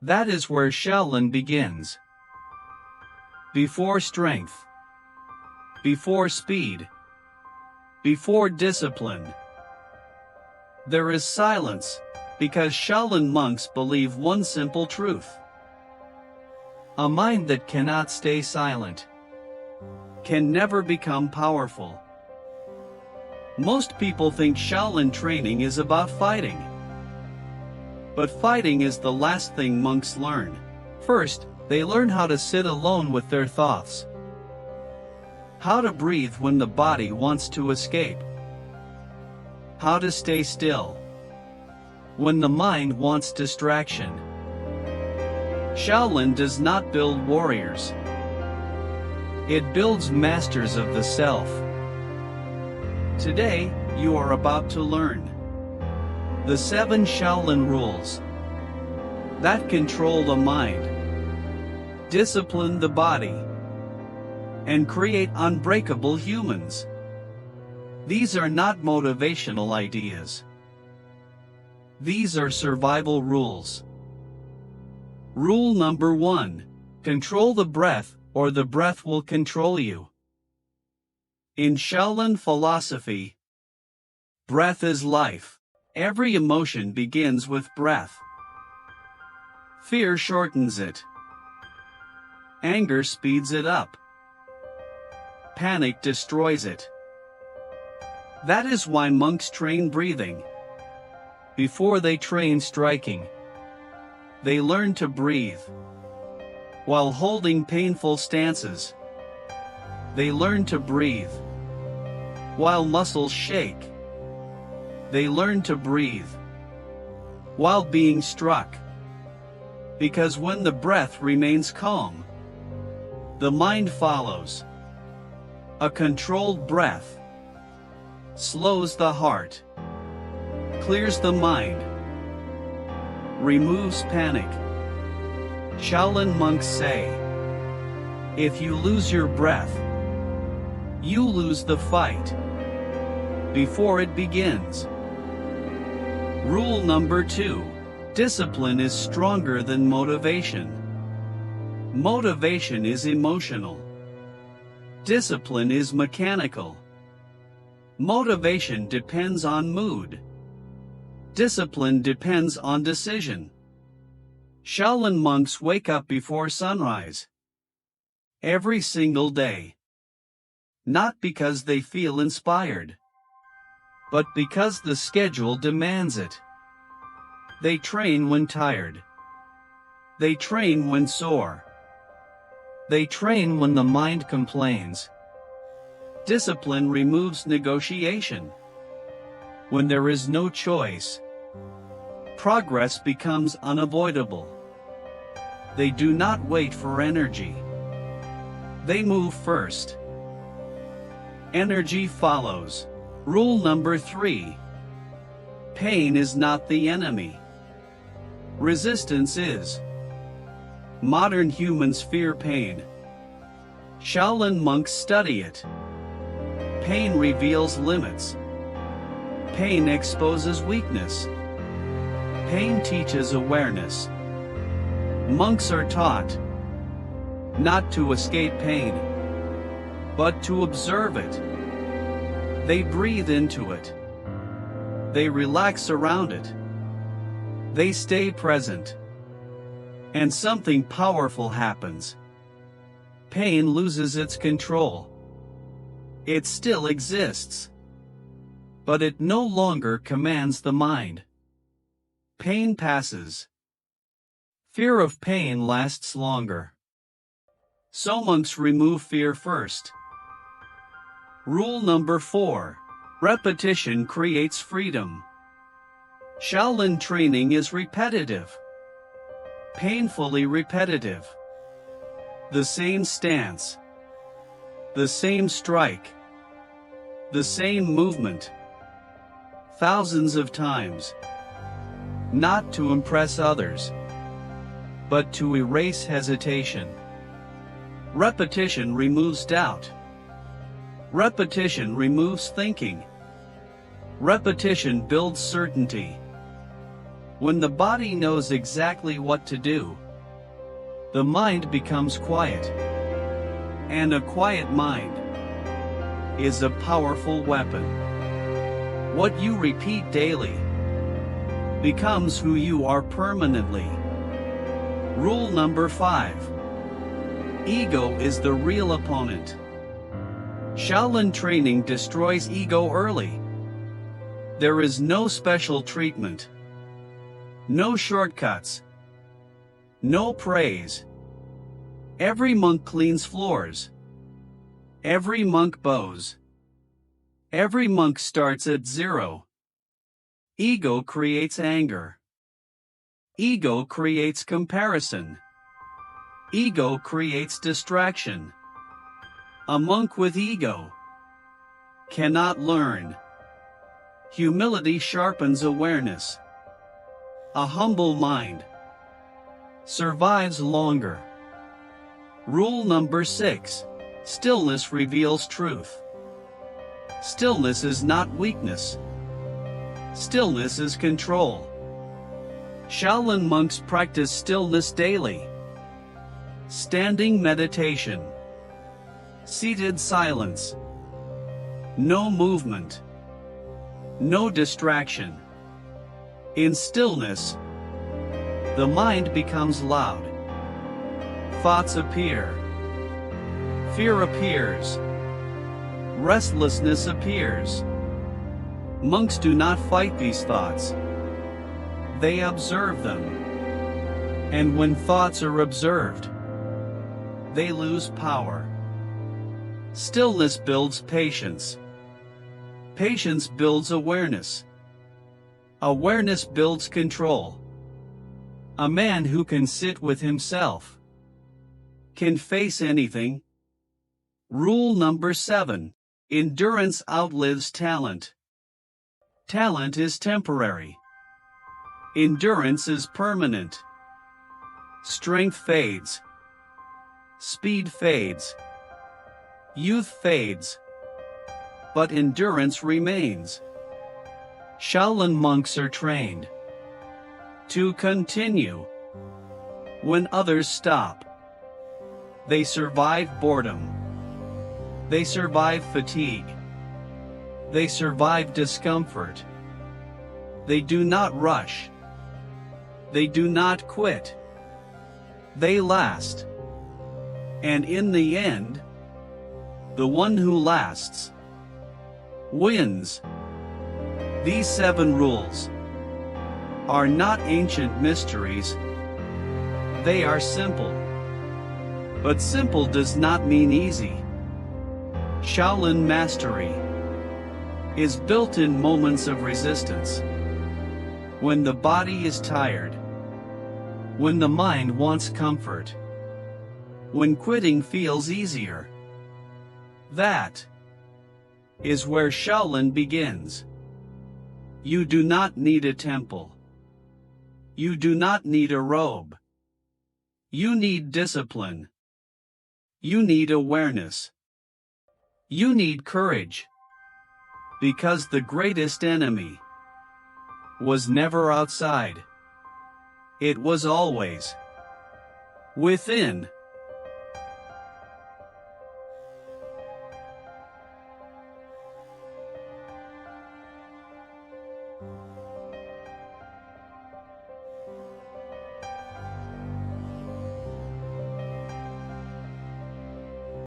That is where Shaolin begins. Before strength, before speed, before discipline, there is silence, because Shaolin monks believe one simple truth. A mind that cannot stay silent can never become powerful. Most people think Shaolin training is about fighting. But fighting is the last thing monks learn. First, they learn how to sit alone with their thoughts. How to breathe when the body wants to escape. How to stay still when the mind wants distraction. Shaolin does not build warriors. It builds masters of the self. Today, you are about to learn the 7 Shaolin rules that control the mind, discipline the body, and create unbreakable humans. These are not motivational ideas. These are survival rules. Rule number 1. Control the breath, or the breath will control you. In Shaolin philosophy, breath is life. Every emotion begins with breath. Fear shortens it. Anger speeds it up. Panic destroys it. That is why monks train breathing. Before they train striking, they learn to breathe. While holding painful stances, they learn to breathe. While muscles shake, they learn to breathe. While being struck, because when the breath remains calm, the mind follows. A controlled breath slows the heart, clears the mind, removes panic. Shaolin monks say, if you lose your breath, you lose the fight before it begins. Rule number 2. Discipline is stronger than motivation. Motivation is emotional. Discipline is mechanical. Motivation depends on mood. Discipline depends on decision. Shaolin monks wake up before sunrise every single day. Not because they feel inspired, but because the schedule demands it. They train when tired. They train when sore. They train when the mind complains. Discipline removes negotiation. When there is no choice, progress becomes unavoidable. They do not wait for energy. They move first. Energy follows. Rule number 3. Pain is not the enemy. Resistance is. Modern humans fear pain. Shaolin monks study it. Pain reveals limits. Pain exposes weakness. Pain teaches awareness. Monks are taught not to escape pain, but to observe it. They breathe into it. They relax around it. They stay present. And something powerful happens. Pain loses its control. It still exists, but it no longer commands the mind. Pain passes. Fear of pain lasts longer. So monks remove fear first. Rule number 4. Repetition creates freedom. Shaolin training is repetitive. Painfully repetitive. The same stance. The same strike. The same movement. Thousands of times. Not to impress others, but to erase hesitation. Repetition removes doubt. Repetition removes thinking. Repetition builds certainty. When the body knows exactly what to do, the mind becomes quiet. And a quiet mind is a powerful weapon. What you repeat daily becomes who you are permanently. Rule number 5. Ego is the real opponent. Shaolin training destroys ego early. There is no special treatment, no shortcuts, no praise. Every monk cleans floors. Every monk bows. Every monk starts at 0. Ego creates anger. Ego creates comparison. Ego creates distraction. A monk with ego cannot learn. Humility sharpens awareness. A humble mind survives longer. Rule number 6. Stillness reveals truth. Stillness is not weakness. Stillness is control. Shaolin monks practice stillness daily. Standing meditation. Seated silence. No movement. No distraction. In stillness, the mind becomes loud. Thoughts appear. Fear appears. Restlessness appears. Monks do not fight these thoughts. They observe them. And when thoughts are observed, they lose power. Stillness builds patience. Patience builds awareness. Awareness builds control. A man who can sit with himself can face anything. Rule number 7. Endurance outlives talent. Talent is temporary. Endurance is permanent. Strength fades. Speed fades. Youth fades. But endurance remains. Shaolin monks are trained to continue when others stop. They survive boredom. They survive fatigue. They survive discomfort. They do not rush. They do not quit. They last. And in the end, the one who lasts wins. These 7 rules are not ancient mysteries. They are simple. But simple does not mean easy. Shaolin mastery is built in moments of resistance. When the body is tired. When the mind wants comfort. When quitting feels easier. That is where Shaolin begins. You do not need a temple. You do not need a robe. You need discipline. You need awareness. You need courage. Because the greatest enemy was never outside. It was always within.